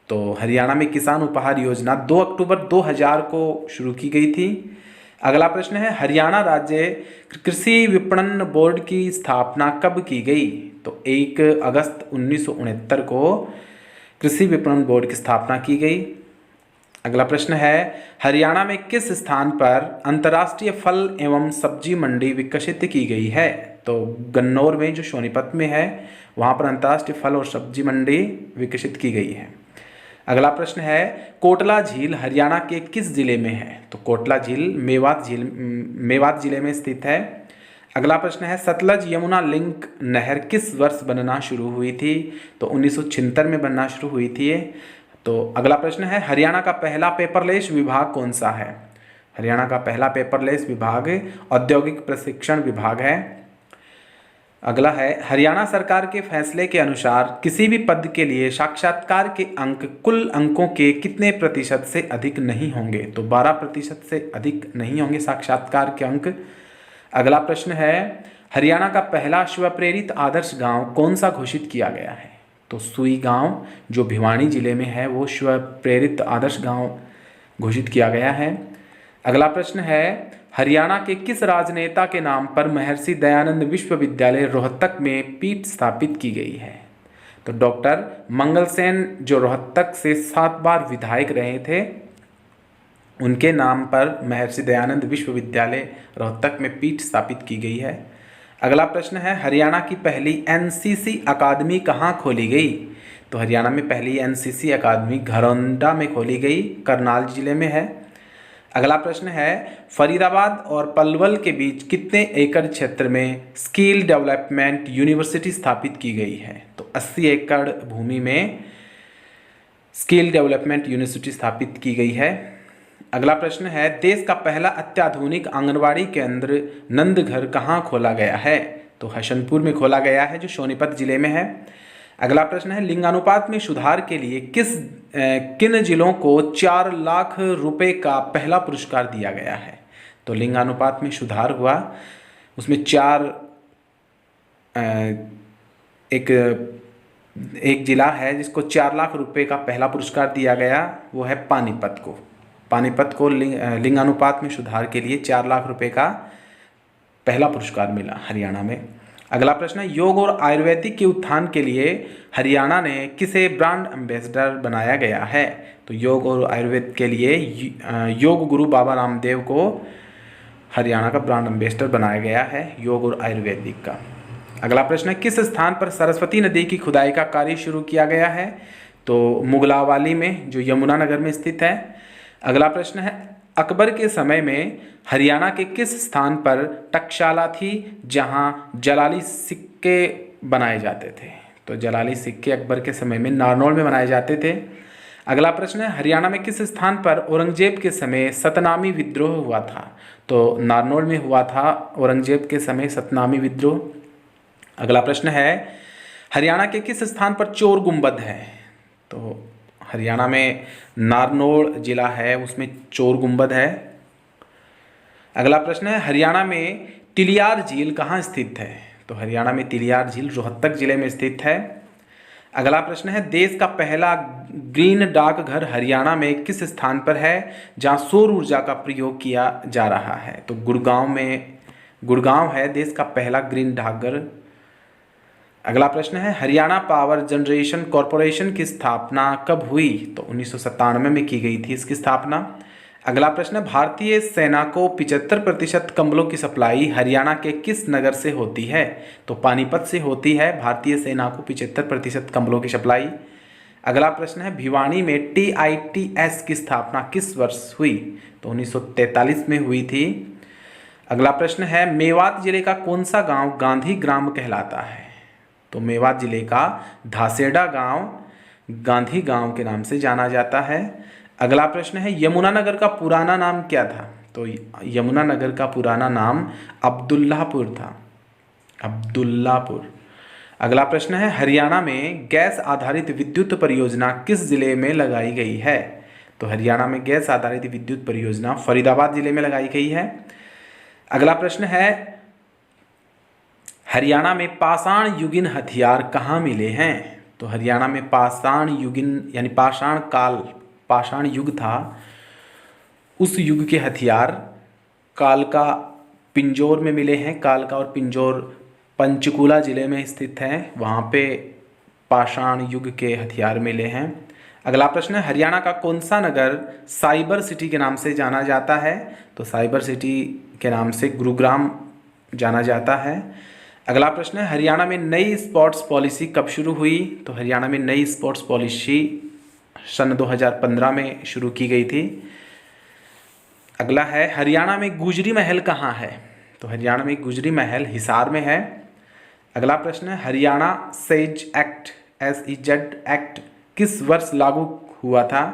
तो हरियाणा में किसान उपहार योजना 2 अक्टूबर 2000 को शुरू की गई थी। अगला प्रश्न है, हरियाणा राज्य कृषि विपणन बोर्ड की स्थापना कब की गई? तो 1 अगस्त 1969 को कृषि विपणन बोर्ड की स्थापना की गई। अगला प्रश्न है, हरियाणा में किस स्थान पर अंतर्राष्ट्रीय फल एवं सब्जी मंडी विकसित की गई है? तो गन्नौर में जो सोनीपत में है वहाँ पर अंतर्राष्ट्रीय फल और सब्जी मंडी विकसित की गई है। अगला प्रश्न है, कोटला झील हरियाणा के किस जिले में है? तो कोटला झील मेवात जिले में स्थित है। अगला प्रश्न है, सतलज यमुना लिंक नहर किस वर्ष बनना शुरू हुई थी? तो 1976 में बनना शुरू हुई थी। तो अगला प्रश्न है, हरियाणा का पहला पेपरलेस विभाग कौन सा है? हरियाणा का पहला पेपरलेस विभाग औद्योगिक प्रशिक्षण विभाग है। अगला है, हरियाणा सरकार के फैसले के अनुसार किसी भी पद के लिए साक्षात्कार के अंक कुल अंकों के कितने प्रतिशत से अधिक नहीं होंगे? तो 12% से अधिक नहीं होंगे साक्षात्कार के अंक। अगला प्रश्न है, हरियाणा का पहला स्वप्रेरित आदर्श गांव कौन सा घोषित किया गया है? तो सुई गांव जो भिवानी जिले में है वो स्वप्रेरित आदर्श गांव घोषित किया गया है। अगला प्रश्न है, हरियाणा के किस राजनेता के नाम पर महर्षि दयानंद विश्वविद्यालय रोहतक में पीठ स्थापित की गई है? तो डॉक्टर मंगल सेन जो रोहतक से 7 बार विधायक रहे थे उनके नाम पर महर्षि दयानंद विश्वविद्यालय रोहतक में पीठ स्थापित की गई है। अगला प्रश्न है, हरियाणा की पहली एनसीसी अकादमी कहाँ खोली गई? तो हरियाणा में पहली एनसीसी अकादमी घरौंडा में खोली गई, करनाल जिले में है। अगला प्रश्न है, फरीदाबाद और पलवल के बीच कितने एकड़ क्षेत्र में स्किल डेवलपमेंट यूनिवर्सिटी स्थापित की गई है? तो 80 एकड़ भूमि में स्किल डेवलपमेंट यूनिवर्सिटी स्थापित की गई है। अगला प्रश्न है, देश का पहला अत्याधुनिक आंगनवाड़ी केंद्र नंदघर कहाँ खोला गया है? तो हसनपुर में खोला गया है, जो सोनीपत जिले में है। अगला प्रश्न है, लिंगानुपात में सुधार के लिए किन जिलों को 4 लाख रुपए का पहला पुरस्कार दिया गया है? तो लिंगानुपात में सुधार हुआ, उसमें एक जिला है जिसको 4 लाख रुपए का पहला पुरस्कार दिया गया, वो है पानीपत को लिंगानुपात में सुधार के लिए 4 लाख रुपए का पहला पुरस्कार मिला हरियाणा में। अगला प्रश्न है, योग और आयुर्वेदिक के उत्थान के लिए हरियाणा ने किसे ब्रांड एम्बेसडर बनाया गया है? तो योग और आयुर्वेद के लिए योग गुरु बाबा रामदेव को हरियाणा का ब्रांड एम्बेसडर बनाया गया है, योग और आयुर्वेदिक का। अगला प्रश्न है, किस स्थान पर सरस्वती नदी की खुदाई का कार्य शुरू किया गया है? तो मुगलावाली में, जो यमुनानगर में स्थित है। अगला प्रश्न है, अकबर के समय में हरियाणा के किस स्थान पर टकशाला थी जहां जलाली सिक्के बनाए जाते थे? तो जलाली सिक्के अकबर के समय में नारनौल में बनाए जाते थे। अगला प्रश्न है, हरियाणा में किस स्थान पर औरंगजेब के समय सतनामी विद्रोह हुआ था? तो नारनौल में हुआ था औरंगजेब के समय सतनामी विद्रोह। अगला प्रश्न है, हरियाणा के किस स्थान पर चोर गुंबद है? तो हरियाणा में नारनौल जिला है, उसमें चोर गुंबद है। अगला प्रश्न है, हरियाणा में तिलियार झील कहाँ स्थित है? तो हरियाणा में तिलियार झील रोहतक जिले में स्थित है। अगला प्रश्न है, देश का पहला ग्रीन डाकघर हरियाणा में किस स्थान पर है जहाँ सौर ऊर्जा का प्रयोग किया जा रहा है? तो गुड़गांव है देश का पहला ग्रीन डाकघर। अगला प्रश्न है, हरियाणा पावर जनरेशन कॉरपोरेशन की स्थापना कब हुई? तो 1997 में की गई थी इसकी स्थापना। अगला प्रश्न है, भारतीय सेना को 75% कंबलों की सप्लाई हरियाणा के किस नगर से होती है? तो पानीपत से होती है भारतीय सेना को 75% कंबलों की सप्लाई। अगला प्रश्न है, भिवानी में TITS की स्थापना किस वर्ष हुई? तो 1943 में हुई थी। अगला प्रश्न है, मेवात जिले का कौन सा गांव गांधी ग्राम कहलाता है? तो मेवात जिले का धासेडा गांव गांधी गांव के नाम से जाना जाता है। अगला प्रश्न है, यमुनानगर का पुराना नाम क्या था? तो यमुनानगर का पुराना नाम अब्दुल्लापुर था, अब्दुल्लापुर। अगला प्रश्न है, हरियाणा में गैस आधारित विद्युत परियोजना किस जिले में लगाई गई है? तो हरियाणा में गैस आधारित विद्युत परियोजना फरीदाबाद जिले में लगाई गई है। अगला प्रश्न है, हरियाणा में पाषाण युगीन हथियार कहाँ मिले हैं? तो हरियाणा में पाषाण युगीन यानी पाषाण युग था, उस युग के हथियार कालका पिंजौर में मिले हैं। कालका और पिंजौर पंचकुला जिले में स्थित हैं, वहाँ पे पाषाण युग के हथियार मिले हैं। अगला प्रश्न है, हरियाणा का कौन सा नगर साइबर सिटी के नाम से जाना जाता है? तो साइबर सिटी के नाम से गुरुग्राम जाना जाता है। अगला प्रश्न है, हरियाणा में नई स्पोर्ट्स पॉलिसी कब शुरू हुई? तो हरियाणा में नई स्पोर्ट्स पॉलिसी सन 2015 में शुरू की गई थी। अगला है, हरियाणा में गुजरी महल कहाँ है? तो हरियाणा में गुजरी महल हिसार में है। अगला प्रश्न है, Haryana says act SEZ act किस वर्ष लागू हुआ था?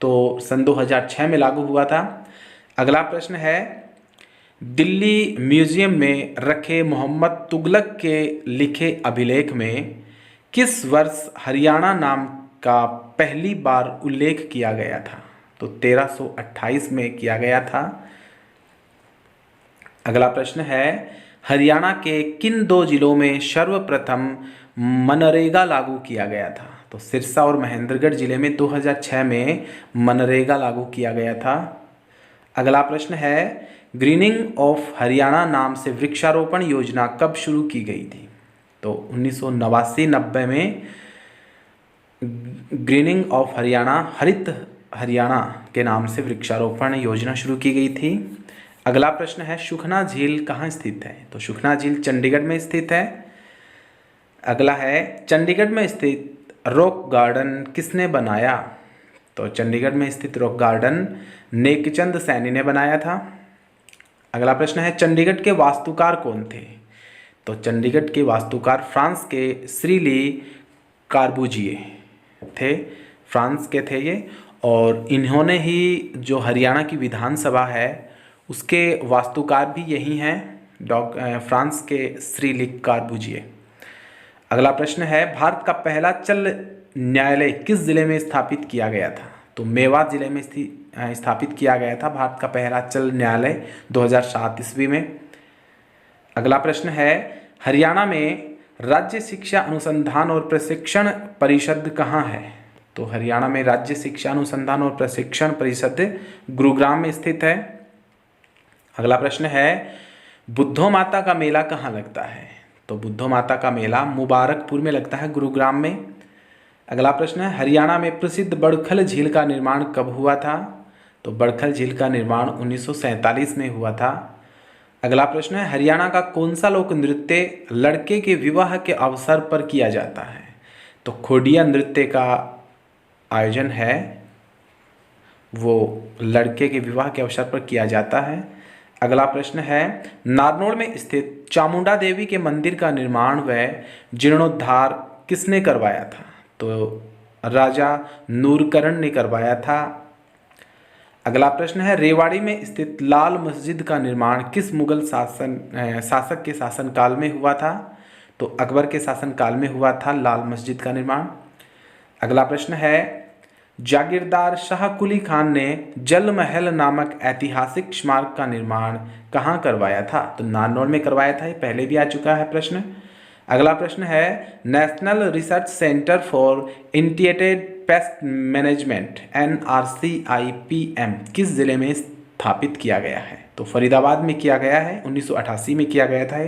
तो सन 2006 में लागू हुआ था। अगला प्रश्न है, दिल्ली म्यूजियम में रखे मोहम्मद तुगलक के लिखे अभिलेख में किस वर्ष हरियाणा नाम का पहली बार उल्लेख किया गया था? तो 1328 में किया गया था। अगला प्रश्न है, हरियाणा के किन 2 जिलों में सर्वप्रथम मनरेगा लागू किया गया था? तो सिरसा और महेंद्रगढ़ जिले में 2006 में मनरेगा लागू किया गया था। अगला प्रश्न है, ग्रीनिंग ऑफ हरियाणा नाम से वृक्षारोपण योजना कब शुरू की गई थी? तो 1989-90 में ग्रीनिंग ऑफ हरियाणा, हरित हरियाणा के नाम से वृक्षारोपण योजना शुरू की गई थी। अगला प्रश्न है, सुखना झील कहाँ स्थित है? तो सुखना झील चंडीगढ़ में स्थित है। अगला है, चंडीगढ़ में स्थित रॉक गार्डन किसने बनाया? तो चंडीगढ़ में स्थित रॉक गार्डन नेकचंद सैनी ने बनाया था। अगला प्रश्न है, चंडीगढ़ के वास्तुकार कौन थे? तो चंडीगढ़ के वास्तुकार फ्रांस के श्री ली कार्बुजिए थे, फ्रांस के थे ये। और इन्होंने ही जो हरियाणा की विधानसभा है उसके वास्तुकार भी यही हैं, फ्रांस के श्री ली कॉर्बुजिए। अगला प्रश्न है, भारत का पहला चल न्यायालय किस जिले में स्थापित किया गया था? तो मेवात जिले में स्थापित किया गया था भारत का पहला चल न्यायालय 2007 ईस्वी में। अगला प्रश्न है, हरियाणा में राज्य शिक्षा अनुसंधान और प्रशिक्षण परिषद कहाँ है? तो हरियाणा में राज्य शिक्षा अनुसंधान और प्रशिक्षण परिषद गुरुग्राम में स्थित है। अगला प्रश्न है, बुद्धो माता का मेला कहाँ लगता है? तो बुद्धो माता का मेला मुबारकपुर में लगता है, गुरुग्राम में। अगला प्रश्न है, हरियाणा में प्रसिद्ध बड़खल झील का निर्माण कब हुआ था? तो बड़खल झील का निर्माण 1947 में हुआ था। अगला प्रश्न है, हरियाणा का कौन सा लोक नृत्य लड़के के विवाह के अवसर पर किया जाता है? तो खोडिया नृत्य का आयोजन है वो लड़के के विवाह के अवसर पर किया जाता है। अगला प्रश्न है, नारनौल में स्थित चामुंडा देवी के मंदिर का निर्माण व जीर्णोद्धार किसने करवाया था? तो राजा नूरकरण ने करवाया था। अगला प्रश्न है, रेवाड़ी में स्थित लाल मस्जिद का निर्माण किस मुगल शासक के शासनकाल में हुआ था? तो अकबर के शासनकाल में हुआ था लाल मस्जिद का निर्माण। अगला प्रश्न है, जागीरदार शाह कुली खान ने जल महल नामक ऐतिहासिक स्मारक का निर्माण कहाँ करवाया था? तो नारनौल में करवाया था, ये पहले भी आ चुका है प्रश्न। अगला प्रश्न है, national research centre for integrated pest management NRCIPM किस जिले में स्थापित किया गया है? तो फरीदाबाद में किया गया है, 1988 में किया गया था।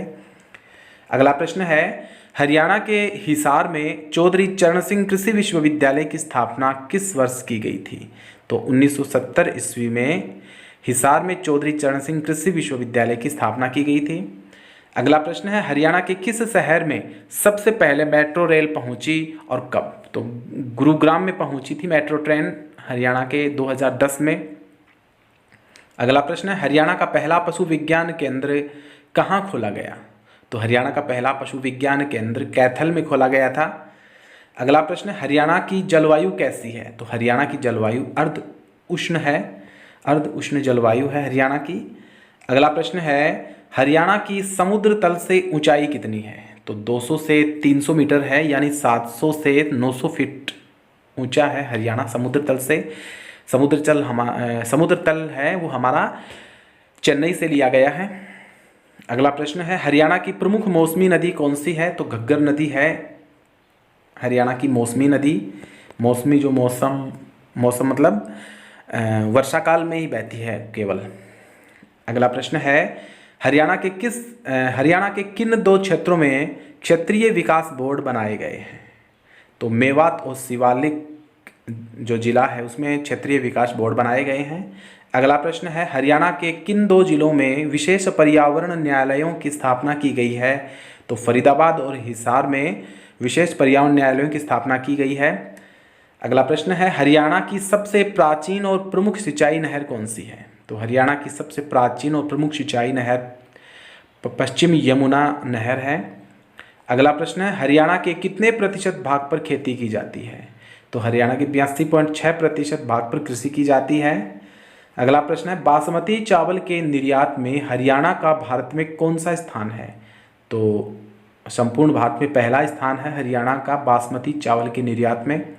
अगला प्रश्न है, हरियाणा के हिसार में चौधरी चरण सिंह कृषि विश्वविद्यालय की स्थापना किस वर्ष की गई थी? तो 1970 ईस्वी में हिसार में चौधरी चरण सिंह कृषि विश्वविद्यालय की स्थापना की गई थी। अगला प्रश्न है, हरियाणा के किस शहर में सबसे पहले मेट्रो रेल पहुंची और कब? तो गुरुग्राम में पहुंची थी मेट्रो ट्रेन हरियाणा के 2010 में। अगला प्रश्न है, हरियाणा का पहला पशु विज्ञान केंद्र कहाँ खोला गया? तो हरियाणा का पहला पशु विज्ञान केंद्र कैथल में खोला गया था। अगला प्रश्न है, हरियाणा की जलवायु कैसी है? तो हरियाणा की जलवायु अर्ध उष्ण है, अर्ध उष्ण जलवायु है हरियाणा की। अगला प्रश्न है, हरियाणा की समुद्र तल से ऊंचाई कितनी है? तो 200 से 300 मीटर है, यानी 700 से 900 फीट ऊंचा है हरियाणा समुद्र तल से। समुद्र तल है वो हमारा चेन्नई से लिया गया है। अगला प्रश्न है, हरियाणा की प्रमुख मौसमी नदी कौन सी है? तो घग्गर नदी है हरियाणा की मौसमी नदी। मौसमी जो मौसम मतलब वर्षा काल में ही बहती है केवल। अगला प्रश्न है, हरियाणा के किन दो क्षेत्रों में क्षेत्रीय विकास बोर्ड बनाए गए हैं? तो मेवात और शिवालिक जो जिला है उसमें क्षेत्रीय विकास बोर्ड बनाए गए हैं। अगला प्रश्न है, हरियाणा के किन दो जिलों में विशेष पर्यावरण न्यायालयों की स्थापना की गई है? तो फरीदाबाद और हिसार में विशेष पर्यावरण न्यायालयों की स्थापना की गई है। अगला प्रश्न है, हरियाणा की सबसे प्राचीन और प्रमुख सिंचाई नहर कौन सी है? तो हरियाणा की सबसे प्राचीन और प्रमुख सिंचाई नहर पश्चिम यमुना नहर है। अगला प्रश्न है, हरियाणा के कितने प्रतिशत भाग पर खेती की जाती है? तो हरियाणा के 82.6% भाग पर कृषि की जाती है। अगला प्रश्न है, बासमती चावल के निर्यात में हरियाणा का भारत में कौन सा स्थान है? तो संपूर्ण भारत में पहला स्थान है हरियाणा का बासमती चावल के निर्यात में।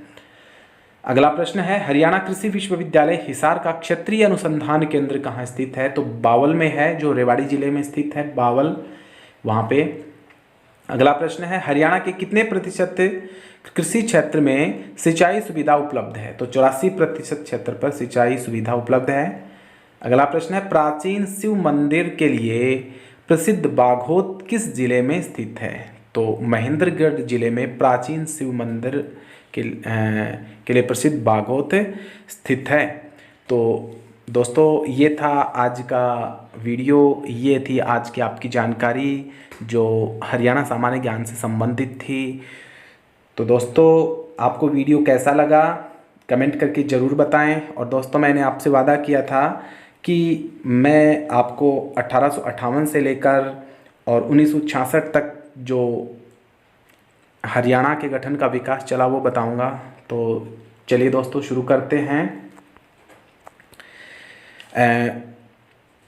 अगला प्रश्न है, हरियाणा कृषि विश्वविद्यालय हिसार का क्षेत्रीय अनुसंधान केंद्र कहाँ स्थित है? तो बावल में है, जो रेवाड़ी जिले में स्थित है बावल, वहाँ पे। अगला प्रश्न है, हरियाणा के कितने प्रतिशत कृषि क्षेत्र में सिंचाई सुविधा उपलब्ध है? तो 84% क्षेत्र पर सिंचाई सुविधा उपलब्ध है। अगला प्रश्न है, प्राचीन शिव मंदिर के लिए प्रसिद्ध बाघोत किस जिले में स्थित है? तो महेंद्रगढ़ जिले में प्राचीन शिव मंदिर के लिए प्रसिद्ध बाघोत स्थित है। तो दोस्तों ये था आज का वीडियो, ये थी आज की आपकी जानकारी जो हरियाणा सामान्य ज्ञान से संबंधित थी। तो दोस्तों आपको वीडियो कैसा लगा कमेंट करके ज़रूर बताएं। और दोस्तों मैंने आपसे वादा किया था कि मैं आपको 1858 से लेकर और 1966 तक जो हरियाणा के गठन का विकास चला वो बताऊंगा। तो चलिए दोस्तों शुरू करते हैं।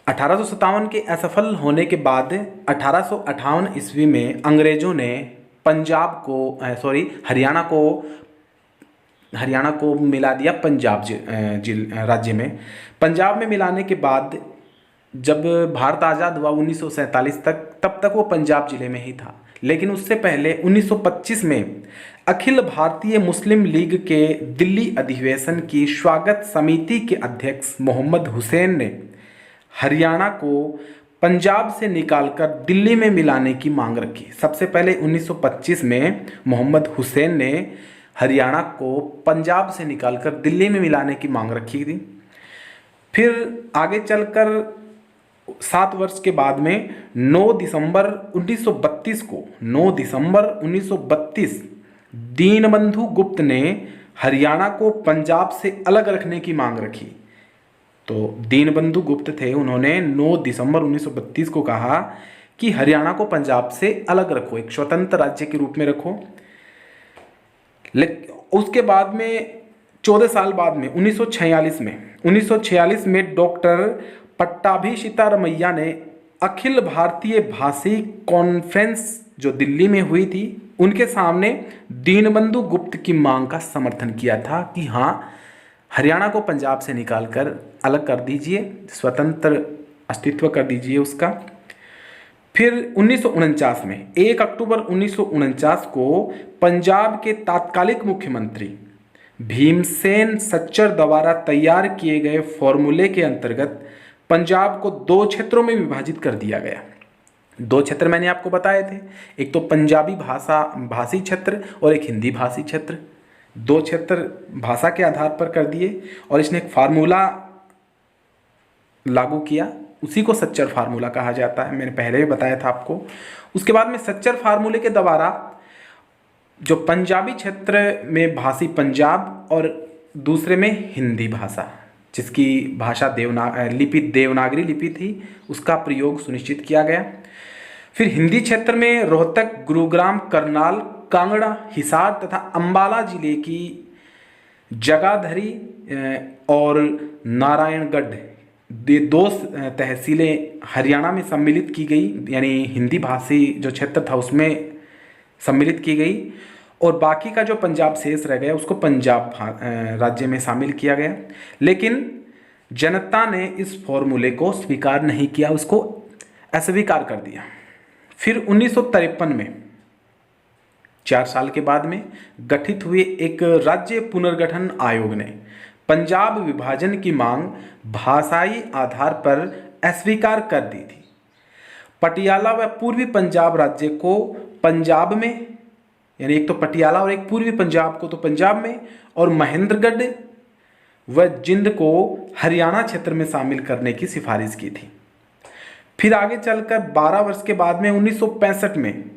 1857 के असफल होने के बाद 1858 ईस्वी में अंग्रेज़ों ने पंजाब को हरियाणा को मिला दिया पंजाब राज्य में। पंजाब में मिलाने के बाद जब भारत आज़ाद हुआ 1947 तक, तब तक वो पंजाब जिले में ही था। लेकिन उससे पहले 1925 में अखिल भारतीय मुस्लिम लीग के दिल्ली अधिवेशन की स्वागत समिति के अध्यक्ष मोहम्मद हुसैन ने हरियाणा को पंजाब से निकालकर दिल्ली में मिलाने की मांग रखी। सबसे पहले 1925 में मोहम्मद हुसैन ने हरियाणा को पंजाब से निकालकर दिल्ली में मिलाने की मांग रखी थी। फिर आगे चलकर 7 वर्ष के बाद में 9 दिसंबर 1932 दीनबंधु गुप्त ने हरियाणा को पंजाब से अलग रखने की मांग रखी। तो दीनबंधु गुप्त थे, उन्होंने 9 दिसंबर 1932 को कहा कि हरियाणा को पंजाब से अलग रखो, एक स्वतंत्र राज्य के रूप में रखो। उसके बाद में 14 साल बाद में 1946 में डॉक्टर पट्टाभी सीतारमैया ने अखिल भारतीय भाषी कॉन्फ्रेंस जो दिल्ली में हुई थी, उनके सामने दीनबंधु गुप्त की मांग का समर्थन किया था कि हाँ, हरियाणा को पंजाब से निकालकर अलग कर दीजिए, स्वतंत्र अस्तित्व कर दीजिए उसका। फिर 1949 में 1 अक्टूबर 1949 को पंजाब के तात्कालिक मुख्यमंत्री भीमसेन सच्चर द्वारा तैयार किए गए फॉर्मूले के अंतर्गत पंजाब को 2 क्षेत्रों में विभाजित कर दिया गया। 2 क्षेत्र मैंने आपको बताए थे, एक तो पंजाबी भाषी क्षेत्र और एक हिंदी भाषी क्षेत्र। 2 क्षेत्र भाषा के आधार पर कर दिए और इसने एक फार्मूला लागू किया, उसी को सच्चर फार्मूला कहा जाता है, मैंने पहले भी बताया था आपको। उसके बाद में सच्चर फार्मूले के द्वारा जो पंजाबी क्षेत्र में भाषी पंजाब और दूसरे में हिंदी भाषा, जिसकी भाषा देवनागरी लिपि थी, उसका प्रयोग सुनिश्चित किया गया। फिर हिंदी क्षेत्र में रोहतक, गुरुग्राम, करनाल, कांगड़ा, हिसार तथा अंबाला जिले की जगाधरी और नारायणगढ़, ये 2 तहसीलें हरियाणा में सम्मिलित की गई, यानी हिंदी भाषी जो क्षेत्र था उसमें सम्मिलित की गई, और बाकी का जो पंजाब शेष रह गया उसको पंजाब राज्य में शामिल किया गया। लेकिन जनता ने इस फॉर्मूले को स्वीकार नहीं किया, उसको अस्वीकार कर दिया। फिर 1953 में 4 साल के बाद में गठित हुए एक राज्य पुनर्गठन आयोग ने पंजाब विभाजन की मांग भाषाई आधार पर अस्वीकार कर दी थी। पटियाला व पूर्वी पंजाब राज्य को पंजाब में, यानी एक तो पटियाला और एक पूर्वी पंजाब को तो पंजाब में, और महेंद्रगढ़ व जिंद को हरियाणा क्षेत्र में शामिल करने की सिफारिश की थी। फिर आगे चलकर 12 वर्ष के बाद में 1965 में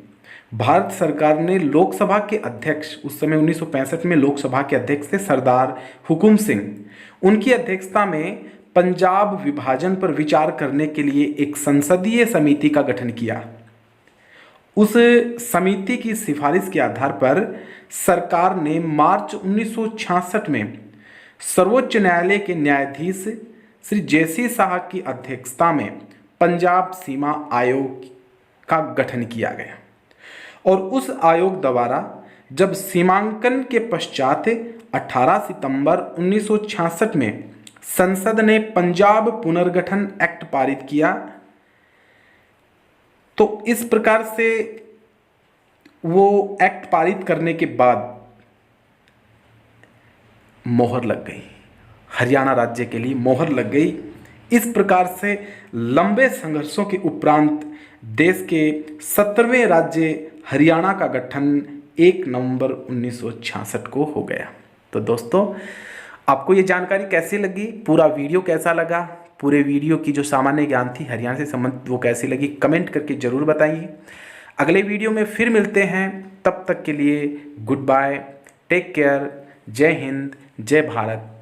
भारत सरकार ने लोकसभा के अध्यक्ष, उस समय 1965 में लोकसभा के अध्यक्ष थे सरदार हुकुम सिंह, उनकी अध्यक्षता में पंजाब विभाजन पर विचार करने के लिए एक संसदीय समिति का गठन किया। उस समिति की सिफारिश के आधार पर सरकार ने मार्च 1966 में सर्वोच्च न्यायालय के न्यायाधीश श्री जेसी शाह की अध्यक्षता में पंजाब सीमा आयोग का गठन किया गया, और उस आयोग द्वारा जब सीमांकन के पश्चात 18 सितंबर 1966 में संसद ने पंजाब पुनर्गठन एक्ट पारित किया, तो इस प्रकार से वो एक्ट पारित करने के बाद मोहर लग गई, हरियाणा राज्य के लिए मोहर लग गई। इस प्रकार से लंबे संघर्षों के उपरांत देश के 17वें राज्य हरियाणा का गठन 1 नवंबर 1966 को हो गया। तो दोस्तों, आपको ये जानकारी कैसी लगी, पूरा वीडियो कैसा लगा, पूरे वीडियो की जो सामान्य ज्ञान थी हरियाणा से संबंधित वो कैसी लगी, कमेंट करके ज़रूर बताइए। अगले वीडियो में फिर मिलते हैं, तब तक के लिए गुड बाय, टेक केयर, जय हिंद, जय भारत।